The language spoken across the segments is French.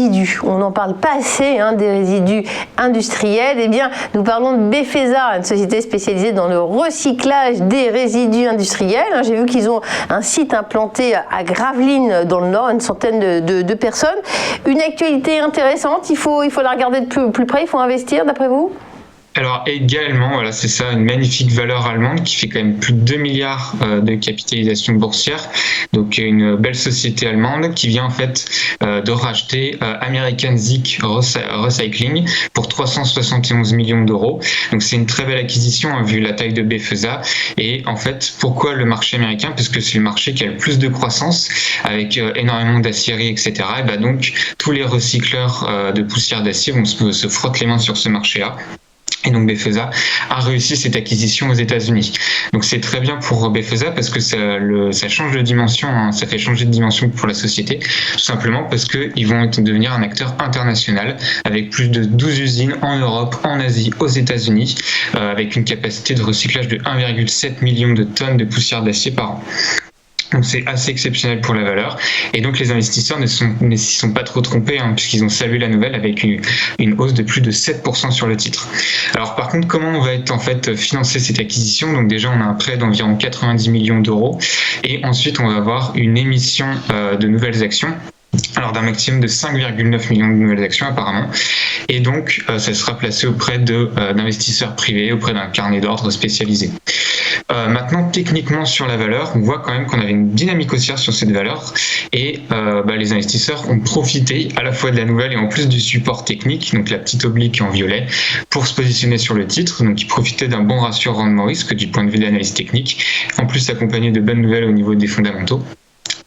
résidus. On n'en parle pas assez, des résidus industriels. Eh bien, nous parlons de Befesa, une société spécialisée dans le recyclage des résidus industriels. J'ai vu qu'ils ont un site implanté à Gravelines, dans le Nord, une centaine de personnes. Une actualité intéressante, il faut la regarder de plus près, il faut investir, d'après vous ? Alors également, voilà, c'est ça, une magnifique valeur allemande qui fait quand même plus de 2 milliards de capitalisation boursière. Donc une belle société allemande qui vient en fait de racheter American Zinc Recycling pour 371 millions d'euros. Donc c'est une très belle acquisition vu la taille de Befesa. Et en fait, pourquoi le marché américain ? Parce que c'est le marché qui a le plus de croissance avec énormément d'acierie, etc. Et donc tous les recycleurs de poussière d'acier vont se frotter les mains sur ce marché-là. Et donc Befesa a réussi cette acquisition aux États-Unis. Donc c'est très bien pour Befesa parce que ça change de dimension, ça fait changer de dimension pour la société, tout simplement parce qu'ils vont devenir un acteur international avec plus de 12 usines en Europe, en Asie, aux États-Unis, avec une capacité de recyclage de 1,7 million de tonnes de poussière d'acier par an. Donc c'est assez exceptionnel pour la valeur. Et donc les investisseurs ne s'y sont pas trop trompés, puisqu'ils ont salué la nouvelle avec une hausse de plus de 7% sur le titre. Alors par contre, comment on va être en fait financer cette acquisition ? Donc déjà, on a un prêt d'environ 90 millions d'euros. Et ensuite, on va avoir une émission de nouvelles actions. Alors d'un maximum de 5,9 millions de nouvelles actions apparemment. Et donc, ça sera placé auprès d'investisseurs privés, auprès d'un carnet d'ordre spécialisé. Maintenant, techniquement sur la valeur, on voit quand même qu'on avait une dynamique haussière sur cette valeur et les investisseurs ont profité à la fois de la nouvelle et en plus du support technique, donc la petite oblique en violet, pour se positionner sur le titre. Donc, ils profitaient d'un bon ratio rendement-risque du point de vue de l'analyse technique, en plus accompagné de bonnes nouvelles au niveau des fondamentaux.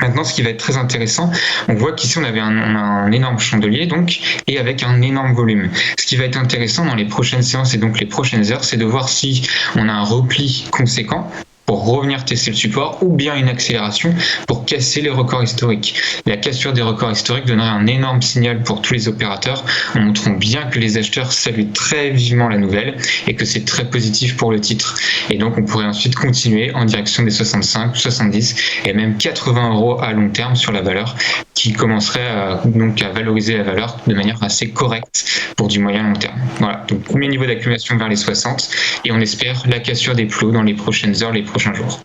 Maintenant, ce qui va être très intéressant, on voit qu'ici on a un énorme chandelier donc, et avec un énorme volume. Ce qui va être intéressant dans les prochaines séances et donc les prochaines heures, c'est de voir si on a un repli conséquent pour revenir tester le support ou bien une accélération pour casser les records historiques. La cassure des records historiques donnerait un énorme signal pour tous les opérateurs en montrant bien que les acheteurs saluent très vivement la nouvelle et que c'est très positif pour le titre. Et donc on pourrait ensuite continuer en direction des 65, 70 et même 80 euros à long terme sur la valeur qui commencerait à valoriser la valeur de manière assez correcte pour du moyen long terme. Voilà, donc premier niveau d'accumulation vers les 60 et on espère la cassure des plus hauts dans les prochaines heures, les prochains jours.